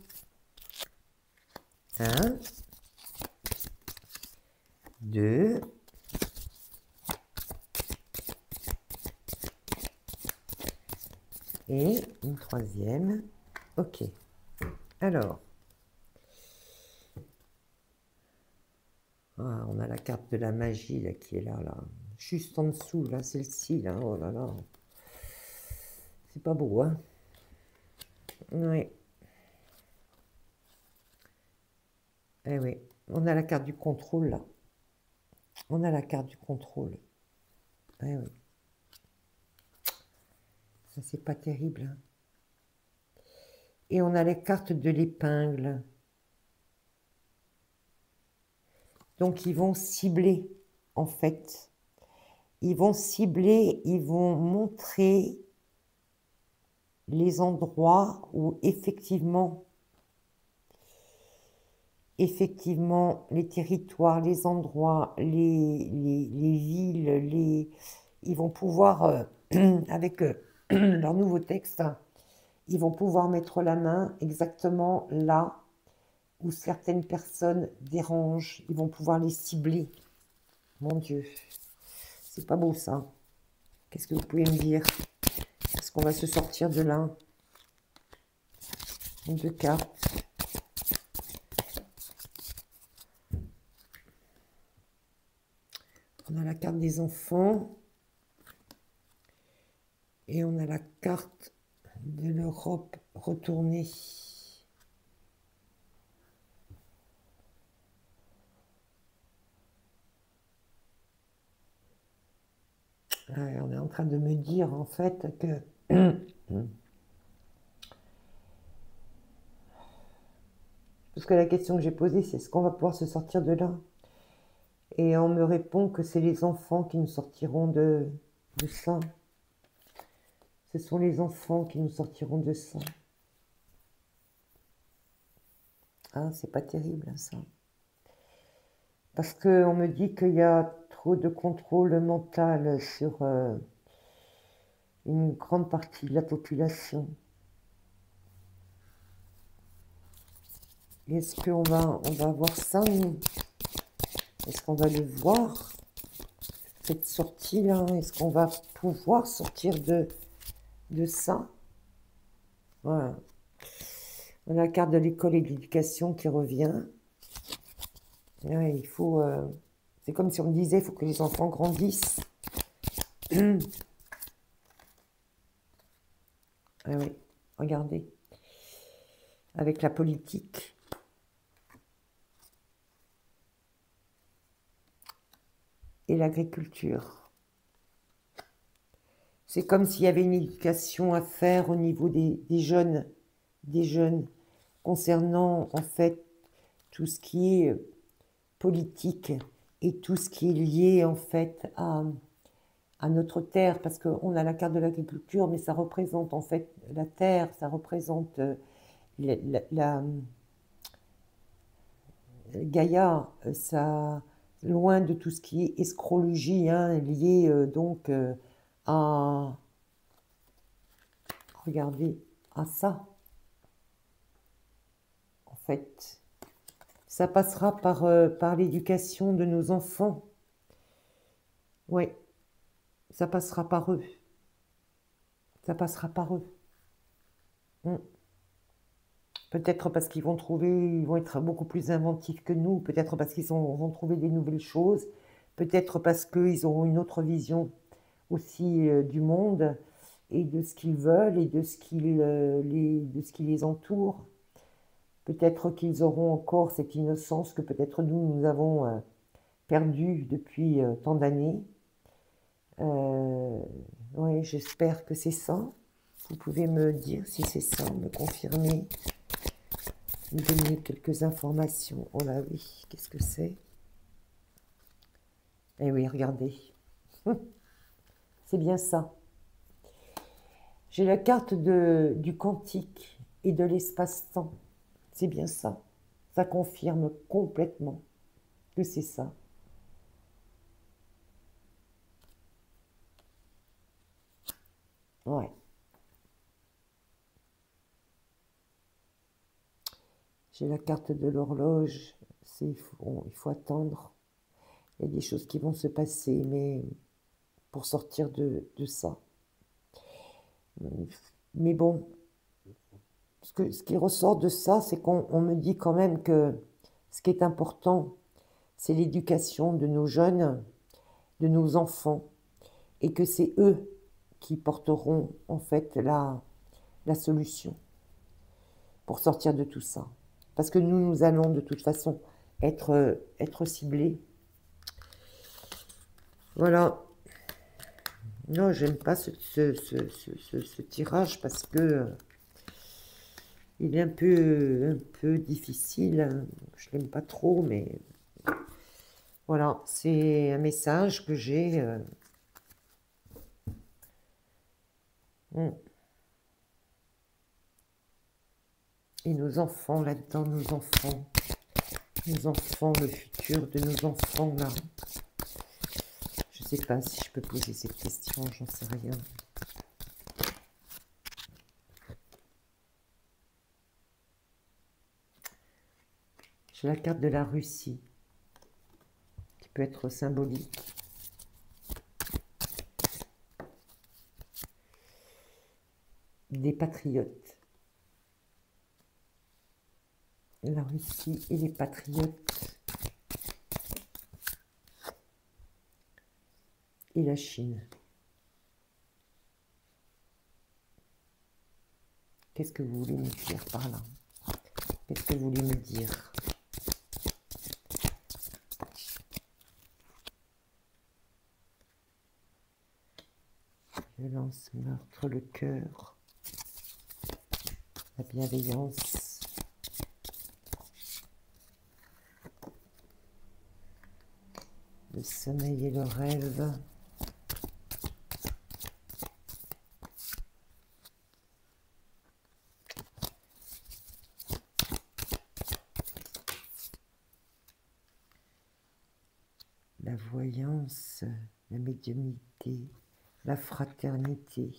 1, 2, 3, Et une troisième. Ok. Alors. Ah, on a la carte de la magie là, qui est là. Juste en dessous, là, celle-ci, là. Oh là là. C'est pas beau, hein? Oui. Eh oui. On a la carte du contrôle, là. On a la carte du contrôle. Eh oui. Ça, c'est pas terrible, hein. Et on a les cartes de l'épingle. Donc, ils vont cibler, en fait. Ils vont cibler, ils vont montrer les endroits où effectivement, les territoires, les endroits, les villes, ils vont pouvoir, avec leur nouveau texte, ils vont pouvoir mettre la main exactement là où certaines personnes dérangent. Ils vont pouvoir les cibler. Mon Dieu, c'est pas beau ça. Qu'est-ce que vous pouvez me dire? Est-ce qu'on va se sortir de là? Deux cartes. On a la carte des enfants. Et on a la carte de l'Europe retournée. On est en train de me dire en fait que parce que la question que j'ai posée, c'est est-ce qu'on va pouvoir se sortir de là? Et on me répond que c'est les enfants qui nous sortiront de ça. Ce sont les enfants qui nous sortiront de ça. Ah, c'est pas terrible ça. Parce qu'on me dit qu'il y a trop de contrôle mental sur une grande partie de la population. Est-ce qu'on va voir ça, nous? Est-ce qu'on va le voir, cette sortie-là? Est-ce qu'on va pouvoir sortir de ça? Voilà. On a la carte de l'école et de l'éducation qui revient. Ouais, il faut... c'est comme si on me disait, il faut que les enfants grandissent. Ah oui, regardez. Avec la politique. Et l'agriculture. C'est comme s'il y avait une éducation à faire au niveau des jeunes, concernant en fait tout ce qui est politique et tout ce qui est lié en fait à notre terre, parce qu'on a la carte de l'agriculture, mais ça représente en fait la terre, ça représente la Gaïa, ça, loin de tout ce qui est escrologie, hein, lié donc à, regardez, à ça. En fait, ça passera par l'éducation de nos enfants. Oui, ça passera par eux. Ça passera par eux. Peut-être parce qu'ils vont trouver, ils vont être beaucoup plus inventifs que nous, peut-être parce qu'ils vont trouver des nouvelles choses, peut-être parce qu'ils auront une autre vision aussi du monde et de ce qu'ils veulent et de ce qui les entoure. Peut-être qu'ils auront encore cette innocence que peut-être nous avons perdue depuis tant d'années. Oui, j'espère que c'est ça. Vous pouvez me dire si c'est ça, me confirmer, me donner quelques informations. Oh là oui, qu'est-ce que c'est? Eh oui, regardez. C'est bien ça. J'ai la carte du quantique et de l'espace-temps. C'est bien ça. Ça confirme complètement que c'est ça. Ouais. J'ai la carte de l'horloge. Il faut attendre. Il y a des choses qui vont se passer, mais pour sortir de ça. Mais bon, ce qui ressort de ça, c'est qu'on me dit quand même que ce qui est important, c'est l'éducation de nos jeunes, de nos enfants, et que c'est eux qui porteront en fait la solution pour sortir de tout ça. Parce que nous allons de toute façon être ciblés. Voilà. Non, j'aime pas ce tirage parce que il est un peu difficile. Je l'aime pas trop, mais voilà, c'est un message que j'ai. Et nos enfants là-dedans, nos enfants, le futur de nos enfants là. Je sais pas si je peux poser cette question, j'en sais rien. J'ai la carte de la Russie, qui peut être symbolique. Des patriotes. La Russie et les patriotes. Et la Chine. Qu'est-ce que vous voulez me dire par là? Qu'est-ce que vous voulez me dire? Violence, meurtre, le cœur, la bienveillance, le sommeil et le rêve, la voyance, la médiumnité, la fraternité.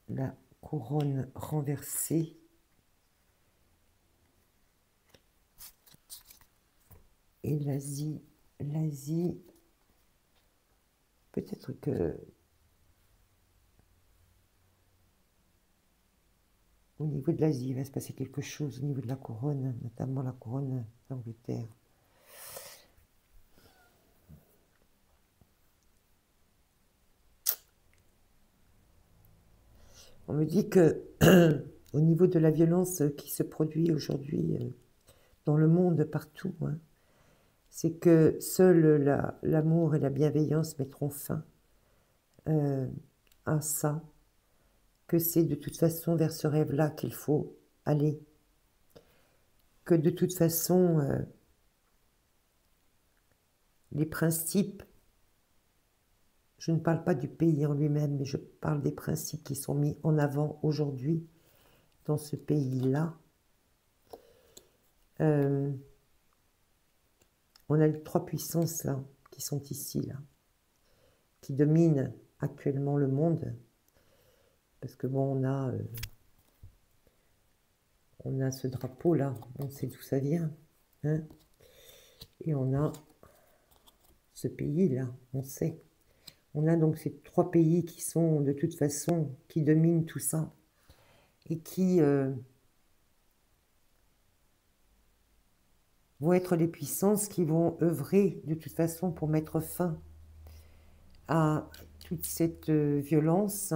La couronne renversée. Et l'Asie, peut-être que au niveau de l'Asie, il va se passer quelque chose au niveau de la couronne, notamment la couronne d'Angleterre. On me dit que au niveau de la violence qui se produit aujourd'hui dans le monde partout, hein, c'est que seul l'amour et la bienveillance mettront fin à ça, que c'est de toute façon vers ce rêve-là qu'il faut aller, que de toute façon les principes, je ne parle pas du pays en lui-même, mais je parle des principes qui sont mis en avant aujourd'hui dans ce pays-là. On a les trois puissances là, qui sont ici, là, qui dominent actuellement le monde. Parce que bon, on a ce drapeau-là, on sait d'où ça vient. Hein, et on a ce pays-là, on sait. On a donc ces trois pays qui sont de toute façon, qui dominent tout ça. Et qui vont être les puissances qui vont œuvrer de toute façon pour mettre fin à toute cette violence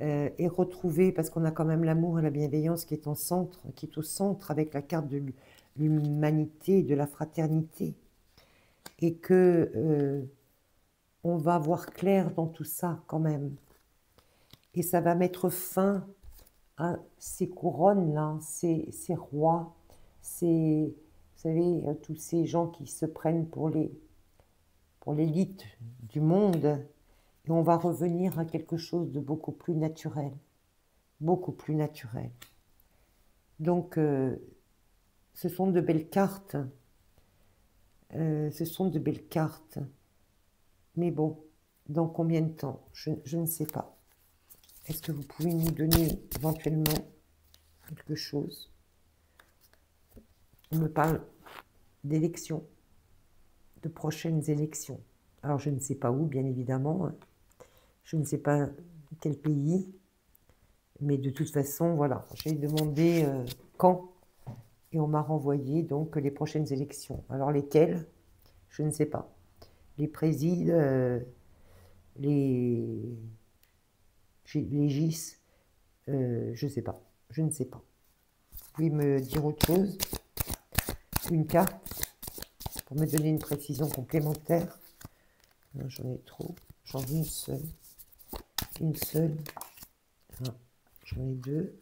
et retrouver, parce qu'on a quand même l'amour et la bienveillance qui est au centre avec la carte de l'humanité, de la fraternité, et que on va voir clair dans tout ça quand même. Et ça va mettre fin à ces couronnes-là, ces rois, vous savez, tous ces gens qui se prennent pour l'élite du monde, et on va revenir à quelque chose de beaucoup plus naturel, beaucoup plus naturel. Donc, ce sont de belles cartes, mais bon, dans combien de temps, je ne sais pas. Est-ce que vous pouvez nous donner éventuellement quelque chose? On me parle d'élections de prochaines élections. Alors, je ne sais pas où, bien évidemment. Je ne sais pas quel pays. Mais de toute façon, voilà. J'ai demandé quand. Et on m'a renvoyé donc les prochaines élections. Alors, lesquelles? Je ne sais pas. Les présides, les GIS, je ne sais pas. Je ne sais pas. Vous pouvez me dire autre chose? Une carte pour me donner une précision complémentaire? J'en ai trop. J'en ai une seule. Une seule. Ah, j'en ai deux.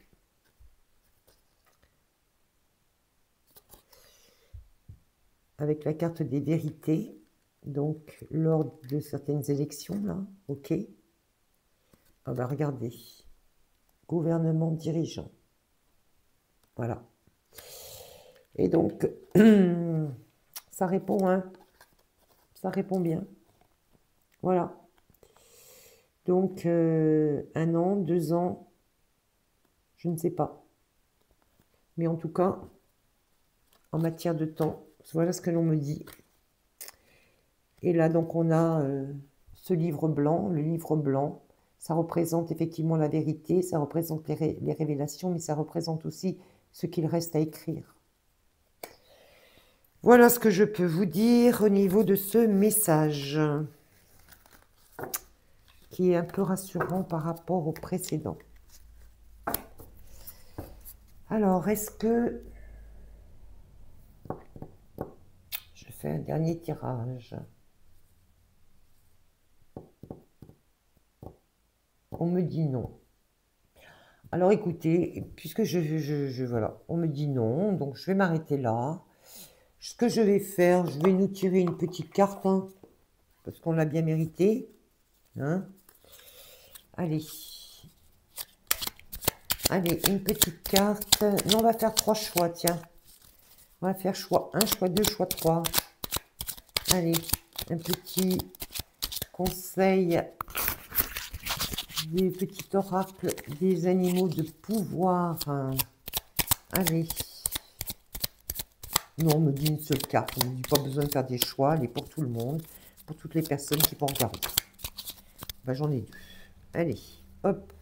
Avec la carte des vérités, donc lors de certaines élections, là, ok. On va regarder. Gouvernement dirigeant. Voilà. Et donc, ça répond, hein. Ça répond bien. Voilà. Donc, 1 an, 2 ans, je ne sais pas. Mais en tout cas, en matière de temps, voilà ce que l'on me dit. Et là, donc, on a ce livre blanc. Le livre blanc, ça représente effectivement la vérité, ça représente les révélations, mais ça représente aussi ce qu'il reste à écrire. Voilà ce que je peux vous dire au niveau de ce message, qui est un peu rassurant par rapport au précédent. Alors, est-ce que... Je fais un dernier tirage. On me dit non. Alors écoutez, puisque voilà, on me dit non, donc je vais m'arrêter là. Ce que je vais faire, je vais nous tirer une petite carte, hein, parce qu'on l'a bien mérité. Hein. Allez. Allez, une petite carte. Non, on va faire 3 choix, tiens. On va faire choix 1, choix 2, choix 3. Allez, un petit conseil des petits oracles des animaux de pouvoir. Allez. Non, on me dit une seule carte. On ne me dit pas besoin de faire des choix. Elle est pour tout le monde. Pour toutes les personnes qui vont regarder. Ben, j'en ai 2. Allez, hop.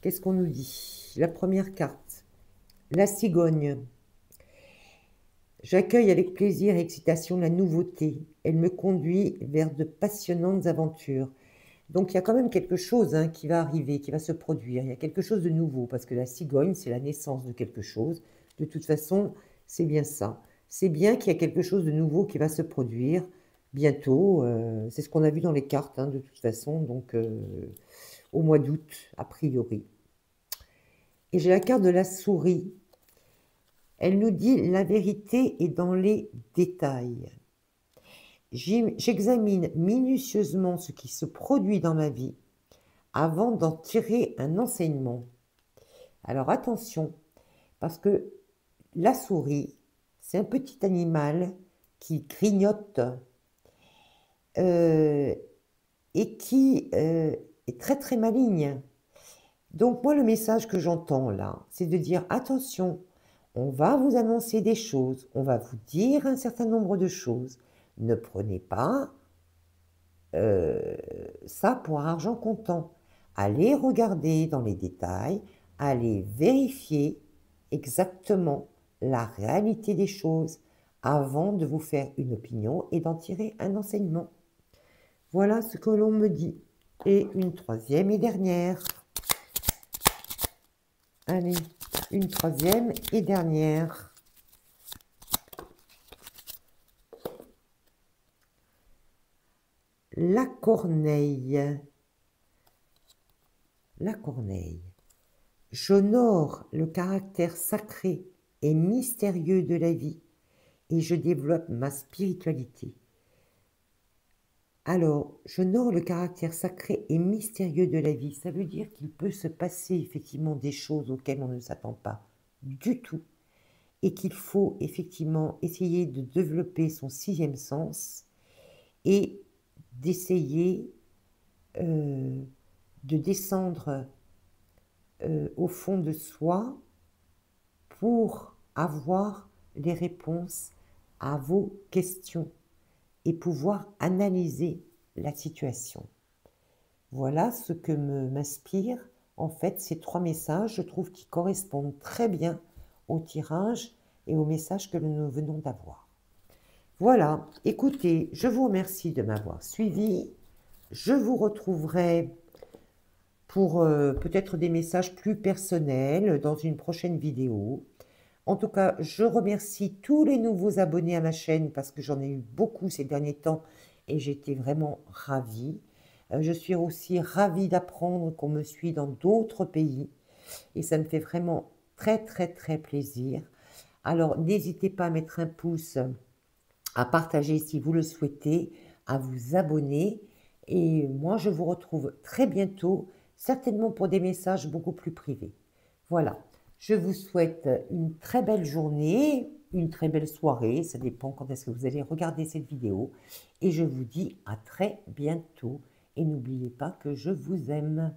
Qu'est-ce qu'on nous dit? La première carte. La cigogne. J'accueille avec plaisir et excitation la nouveauté. Elle me conduit vers de passionnantes aventures. Donc il y a quand même quelque chose qui va arriver, qui va se produire. Il y a quelque chose de nouveau, parce que la cigogne, c'est la naissance de quelque chose. De toute façon, c'est bien ça. C'est bien qu'il y a quelque chose de nouveau qui va se produire bientôt. C'est ce qu'on a vu dans les cartes, de toute façon, donc au mois d'août, a priori. Et j'ai la carte de la souris. Elle nous dit la vérité est dans les détails. J'examine minutieusement ce qui se produit dans ma vie avant d'en tirer un enseignement. Alors attention, parce que la souris, c'est un petit animal qui grignote et qui est très très maligne. Donc moi, le message que j'entends là, c'est de dire attention, on va vous annoncer des choses, on va vous dire un certain nombre de choses. Ne prenez pas ça pour argent comptant. Allez regarder dans les détails, allez vérifier exactement la réalité des choses avant de vous faire une opinion et d'en tirer un enseignement. Voilà ce que l'on me dit. Et une troisième et dernière. Allez, une troisième et dernière. La corneille. La corneille. J'honore le caractère sacré et mystérieux de la vie et je développe ma spiritualité. Alors, j'honore le caractère sacré et mystérieux de la vie. Ça veut dire qu'il peut se passer effectivement des choses auxquelles on ne s'attend pas du tout et qu'il faut effectivement essayer de développer son 6e sens et d'essayer de descendre au fond de soi pour avoir les réponses à vos questions et pouvoir analyser la situation. Voilà ce que m'inspire en fait ces 3 messages. Je trouve qu'ils correspondent très bien au tirage et au message que nous venons d'avoir. Voilà, écoutez, je vous remercie de m'avoir suivi. Je vous retrouverai pour peut-être des messages plus personnels dans une prochaine vidéo. En tout cas, je remercie tous les nouveaux abonnés à ma chaîne parce que j'en ai eu beaucoup ces derniers temps et j'étais vraiment ravie. Je suis aussi ravie d'apprendre qu'on me suit dans d'autres pays et ça me fait vraiment très très très plaisir. Alors n'hésitez pas à mettre un pouce, à partager si vous le souhaitez, à vous abonner et moi je vous retrouve très bientôt, certainement pour des messages beaucoup plus privés. Voilà. Je vous souhaite une très belle journée, une très belle soirée, ça dépend quand est-ce que vous allez regarder cette vidéo. Et je vous dis à très bientôt. Et n'oubliez pas que je vous aime.